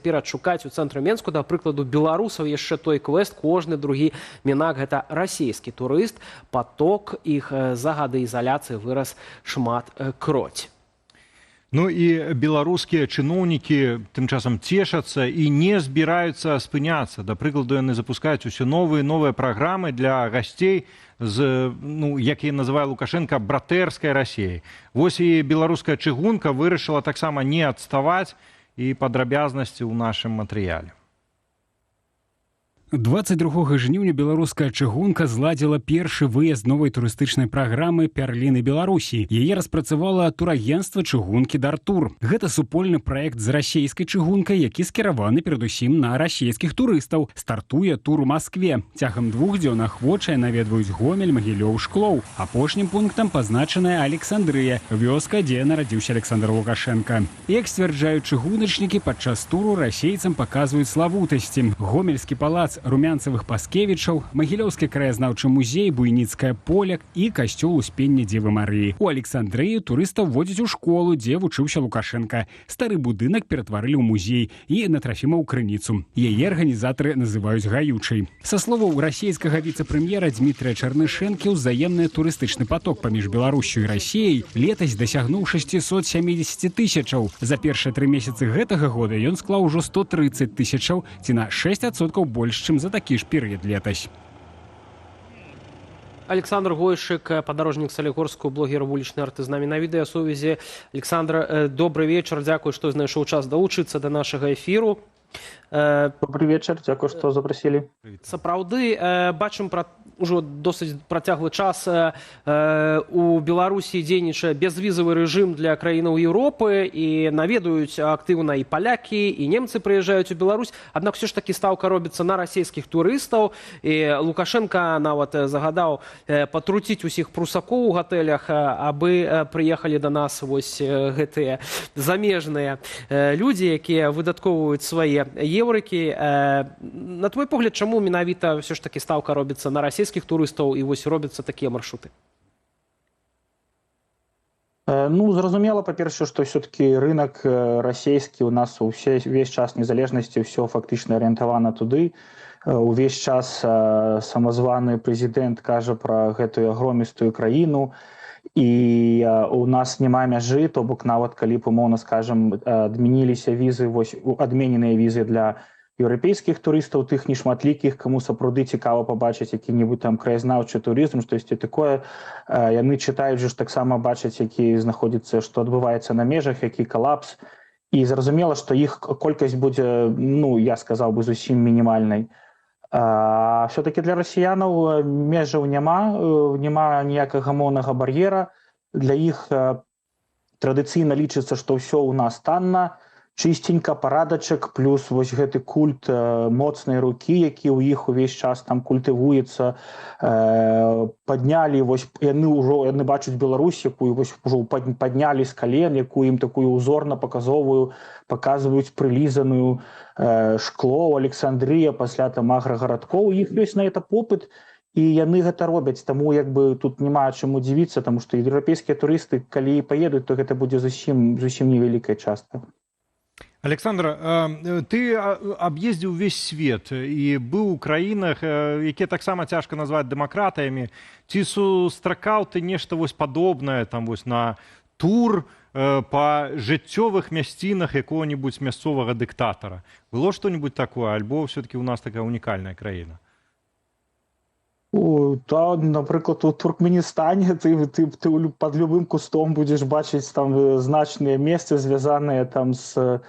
Цяпер адшукаць у цэнтры Менску, да прыкладу, беларусаў яшчэ той квест, кожны другі мінак гэта расійскі турыст, поток іх за гады ізаляцыі вырас шмат кроць. Ну і беларускія чыноўнікі тым часам цешацца і не збіраюцца спыняцца. Да прыкладу, яны запускаюць усё новыя праграмы для гасцей з, як яе называе Лукашенко, братэрскай Расіі. Вось і беларуская чыгунка вырашыла таксама не адставаць, і падрабязнасці ў нашым матэрыяле. 22 жніўня беларуская чыгунка зладзіла першы выезд новай турыстычнай праграмы «Пярліны Беларусі». Яе распрацавала турагенцтва чыгункі «Дартур». Гэта супольны праект з расійскай чыгункай, які скіраваны перадусім на расійскіх турыстаў. Стартуе тур у Маскве. Цягам 2 дзён ахвочыя наведваюць Гомель, Магілёў, Шклоў. Апошнім пунктам пазначаная Александрыя, вёска, дзе нарадзіўся Александр Лукашенко. Як сцвярджаюць чыгуначнікі, падчас туру расейцам паказваюць славутасці. Гомельскі палац румянцевых паскевічаў, Магілёўскі краязнаўчы музей, Буйніцкае поле і касцёл Успення Дзевы Марыі. У Александрыі турыстаў водзяць у школу, дзе вучыўся Лукашенко. Стары будынак ператварылі ў музей і на Трафімаў крыніцу. Яе арганізатары называюць гаючай. Са словаў расійскага віцэ-прэм'ера Дмітрия Чарнышэнкі, узаемны турыстычны поток паміж Беларусю і Расіяй летась дасягнуў 670 тысячаў. За першыя 3 месяцы гэтага года ён склаў ужо 130 тысячаў, ці на 6% больш, чым за такі ж перыяд летась. Александр Гойшык, падарожнік Салігорскую, блогер, вулічны артыст з намі на відэасувязі. Александр, добрый вечар, дзякуй, што знайшоў час далучыцца да нашага эфіру. Добрый вечар, дзякуй, што запрасілі. Сапраўды, бачым ужо досыць працяглы час у Беларусі дзейнічае бязвізавы рэжым для краінаў Еўропы, і наведаюць актыўна і палякі, і немцы прыязджаюць у Беларусь. Аднак все ж такі стаўка робіцца на расійскіх турыстаў, і Лукашенко нават загадаў патруціць усіх прусакоў у гатэлях, абы прыехалі да нас вось гэтыя замежныя людзі, якія выдаткоўваюць свае еўрыкі. На твой погляд, чаму менавіта все ж такі стаўка робіцца на расійскіх турыстаў і вось робяцца такія маршруты? Зразумела, па-першае, што ўсё-такі рынок расійскі у нас увесь час незалежнасці ўсё фактычна арыентавана туды. Увесь час самазваны прэзідэнт кажа пра гэтую агромістую краіну, і у нас няма мяжы, то бок нават калі б, умоўна скажам, адмяніліся візы, вось адмененыя візы для еўрапейскіх турыстаў, тых нешматлікіх, каму сапраўды цікава пабачыць які-небудзь там краязнаўчы турызм, штосьці такое, яны чытаюць ж таксама бачаць, які знаходзіцца, што адбываецца на межах, які калапс, і зразумела, што іх колькасць будзе, я сказаў бы, зусім мінімальнай. Все-таки для расіянаў межаў няма ніякага моўнага бар'ера. Для іх традыцыйна лічыцца, што ўсё ў нас танна, чыстенька, парадачак, плюс вось гэты культ моцнай рукі, які ў іх увесь час там культывуецца. Паднялі, вось яны бачаць Беларусь, якую вось ужо паднялі з кален, якую ім такую узорна-паказовую, паказваюць прылізаную Шкло, Александрыя, пасля там аграгарадкоў. У іх ёсць на гэта попыт, і яны гэта робяць, таму тут няма чаму дзівіцца, таму што еўрапейскія турысты, калі паедуць, то гэта будзе зусім невялікая частка. Александр, ты аб'ездзіў увесь свет і быў у краінах, якія таксама цяжка назваць дэмакратыямі. Ці сустракаў ты нешта вось падобнае там вось на тур па жыццёвых мясцінах якога-небудзь мясцовага дыктатара? Было што-небудзь такое, альбо ўсё-такі ў нас такая унікальная краіна? Напрыклад, у Туркменістане ты пад любым кустом будзеш бачыць там значныя месцы, звязаныя там з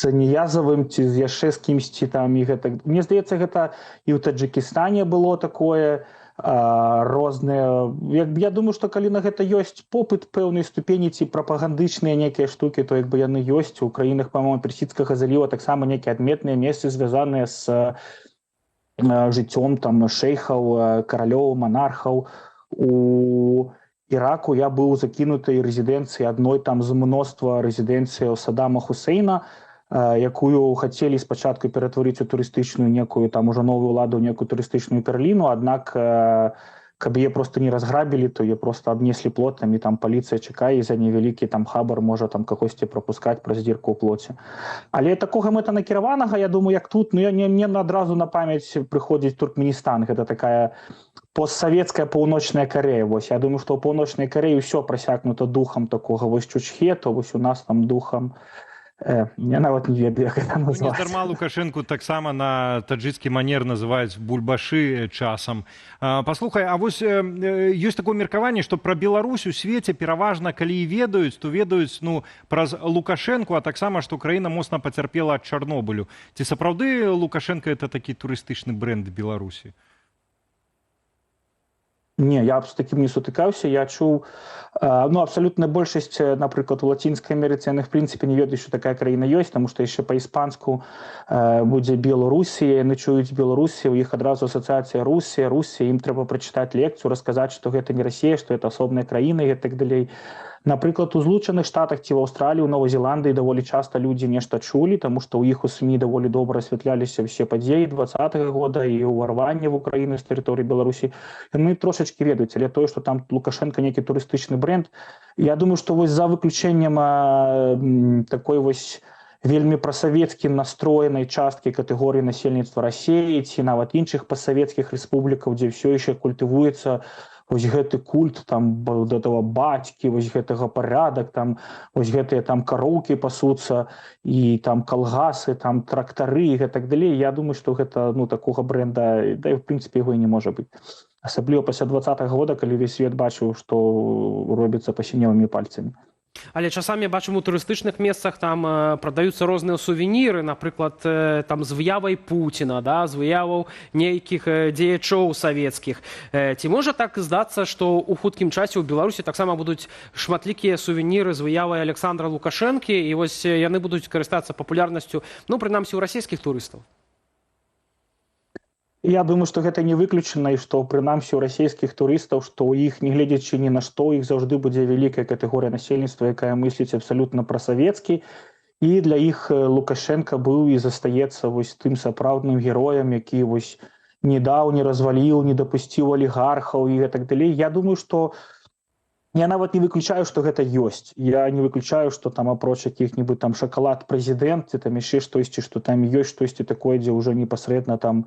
Ніязавым ці яшчэ з кімсьці там. Мне здаецца, гэта і ў Таджыкістане было такое рознае. Я думаю, што калі на гэта ёсць попыт пэўнай ступені ці прапагандычныя нейкія штукі, то яны ёсць. У краінах, па-моему, Персідскага заліва таксама нейкія адметныя месцы, звязаныя з жыццём там шэйхаў, каралёў, манархаў. У Іраку я быў закінутай рэзідэнцыі, адной там з мноства рэзідэнцыяў Саддама Хусейна, якую хацелі спачатку ператварыць у турыстычную некую, там ужо новую ўладу, некую турыстычную Перліну, аднак каб яе просто не разграбілі, то яе просто абнеслі плотам, і там паліцыя чакае, і за невялікі там хабар можа там кагосьці прапускаць праз дзірку ў плоце. Але такога мэтанакіраванага, я думаю, як тут, мне адразу на памяць прыходзіць Туркменістан. Гэта такая постсавецкая паўночная Карэя. Вось я думаю, што ў паўночнай Карэі ўсё прасякнута духам такога вось чучхету, вось у нас там духам я нават не ведаю, як гэта назваць. Нездарма Лукашенку таксама на таджыцкі манер называюць бульбашы часам. Паслухай, а вось ёсць такое меркаванне, што пра Беларусь у свеце пераважна, калі і ведаюць, то ведаюць праз Лукашенку, а таксама, што краіна моцна пацярпела ад Чарнобылю. Ці сапраўды Лукашенко — это такі турыстычны брэнд Беларусі? Не, я з такім не сутыкаўся. Я чуў, абсалютная большасць, напрыклад, у Лацінскай Амерыцы, яны в прынцыпе не ведаюць, што такая краіна ёсць, таму што яшчэ па-іспанску будзе Беларусія, яны чуюць Беларусія, у іх адразу асацыяцыя Русія, ім трэба прачытаць лекцыю, расказаць, што гэта не Расія, што гэта асобная краіна і так далей. Напрыклад, у Злучаных Штатах ці ў Аўстраліі, у Новай Зеландыі даволі часта людзі нешта чулі, таму што ў іх у СМІ даволі добра асвятляліся ўсе падзеі 20-го года і ўварванне в Украіну з тэрыторыі Беларусі. Яны трошачкі ведаюць, але тое, што там Лукашенко нейкі турыстычны брэнд, я думаю, што вось за выключэннем такой вось вельмі прасавецкі настроенай часткі катэгорыі насельніцтва Расіі ці нават іншых пасавецкіх рэспублікаў, дзе ўсё яшчэ культывуецца вось гэты культ там да того бацькі, вось гэтага парадак, там вось гэтыя там кароўкі пасуцца і там калгасы, там трактары і гэтак далей. Я думаю, што гэта такога брэнда, да і в прынцыпе яго і не можа быць. Асабліва пасля 20-го года, калі весь свет бачыў, што робіцца пасінелымі пальцамі. Але часамі бачым у турыстычных месцах там прадаюцца розныя сувеніры, напрыклад, там з выявай Пуціна, з выяваў нейкіх дзеячоў савецкіх. Ці можа так здацца, што ў хуткім часе ў Беларусі таксама будуць шматлікія сувеніры з выявай Александра Лукашэнкі, і вось яны будуць карыстацца папулярнасцю, прынамсі, у расійскіх турыстаў? Я думаю, што гэта не выключана, і што прынамсі у расійскіх турыстаў, што ў іх, не гледзячы ні на што, іх заўжды будзе вялікая катэгорыя насельніцтва, якая мысліць абсалютна прасавецкі, і для іх Лукашенко быў і застаецца вось тым сапраўдным героем, які вось не даў, не разваліў, не дапусціў алігархаў і гэтак далей. Я думаю, што я нават не выключаю, што гэта ёсць. Я не выключаю, што там апроч якіх-небудзь там шакалад прэзідэнт, ці там яшчэ штосьці, што там ёсць штосьці такое, дзе ўжо непасрэдна там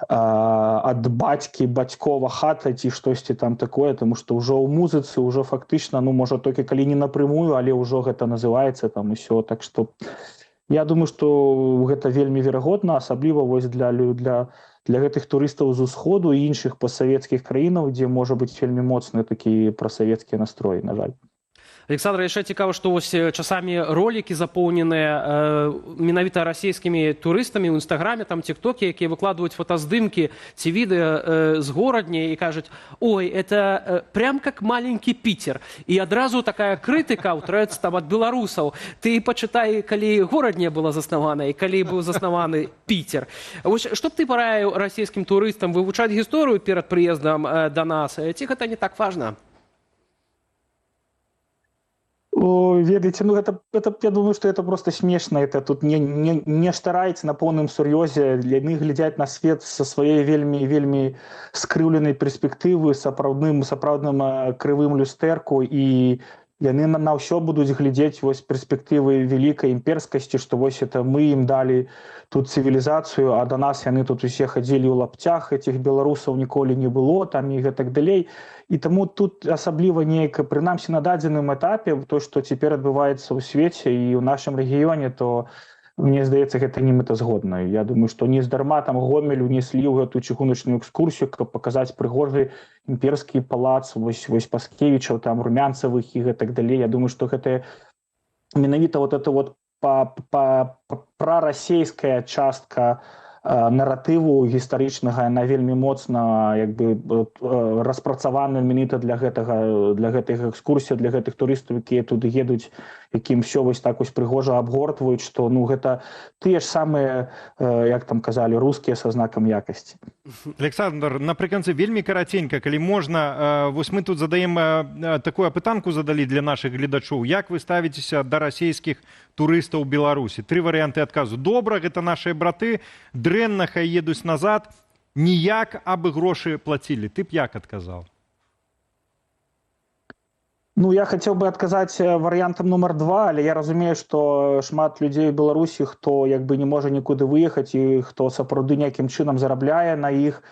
ад бацькі, бацькова хата ці штосьці там такое, тому што ўжо ў музыцы ўжо фактычна, можа толькі калі не напрямую, але ўжо гэта называецца там усё. Так што я думаю, што гэта вельмі верагодна, асабліва вось для гэтых турыстаў з усходу і іншых пасавецкіх краінаў, дзе можа быць вельмі моцны такі прасавецкі настрой, на жаль. Александр, яшчэ цікава, што вось часамі ролікі запоўненыя менавіта расійскімі турыстамі ў інстаграме, там тиктокі, якія выкладваюць фотаздымкі ці відэа з горадні і кажуць: ой, это прям как маленькі Пітер. І адразу такая крытыка ўтраецца там ад беларусаў. Ты пачытай, калі горадня была заснавана і калі быў заснаваны Пітер. Вось што б ты параіў расійскім турыстам вывучаць гісторыю перад прыездам да нас? Ці гэта не так важна? Ведаеце, я думаю, што это просто смешна. Это тут не штараецца на поўным сур'ёзе. Яны глядзяць на свет са сваёй вельмі скрыўленай перспектывы, сапраўдным крывым люстэрку, і яны на ўсё будуць глядзець вось перспектывы вялікай імперскасці, што вось это мы ім далі тут цывілізацыю, а да нас яны тут усе хадзілі ў лапцях, этих беларусаў ніколі не было, там і гэтак далей. І таму тут асабліва нейка, прынамсі на дадзеным этапе, то, што цяпер адбываецца ў свеце і ў нашым рэгіёне, то мне здаецца, гэта не мэтазгодна. Я думаю, што не здарма там Гомель унеслі ў гэтую чыгуначную экскурсію, каб паказаць прыгожы імперскі палац, вось Паскевічаў, там Румянцавых і гэтак далей. Я думаю, што гэта менавіта вот это вот прарасейская частка наратыву гістарычнага, яна вельмі моцна распрацавана менавіта для гэтых экскурсій, для гэтых турыстаў, якія туды едуць, якім все вось так вось прыгожа абгортваюць, што гэта тыя ж самыя, як там казалі, рускія са знакам якасці. Александр, напрыканцы вельмі караценька, калі можна, вось мы тут задаем такую апытанку, задалі для нашых гледачоў. Як вы ставіцеся да расійскіх турыстаў у Беларусі? 3 варыянты адказу. Добра, гэта нашыя браты, дрэнна, хай едуць назад, ніяк, абы грошы плацілі, ты б як адказаў? Ну, я хотел бы отказать вариантом номер 2, але я разумею, что шмат людей в Беларусі, хто як бы не можа нікуды выехаць і хто сапраўды нейкім чынам зарабляе на іх.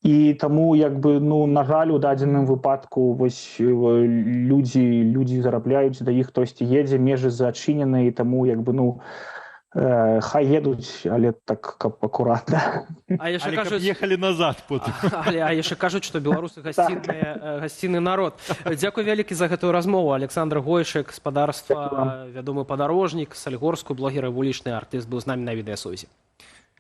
І таму як бы, ну, на жаль, у дадзеным выпадку вось людзі зарабляюць, да іх хтосьці едзе, межы зачынены, і таму як бы, ну, хай едуць, але так акуратна. А яшчэ Але каб кажуць, ехалі назад потым. а яшчэ кажуць, што беларусы гасцінны народ. Дзякуй вялікі за гэтую размову. Александр Гойшык, гаспадарства, вядомы падарожнік, Салігорску, блогер і вулічны артыст, быў з намі на відэасувязі.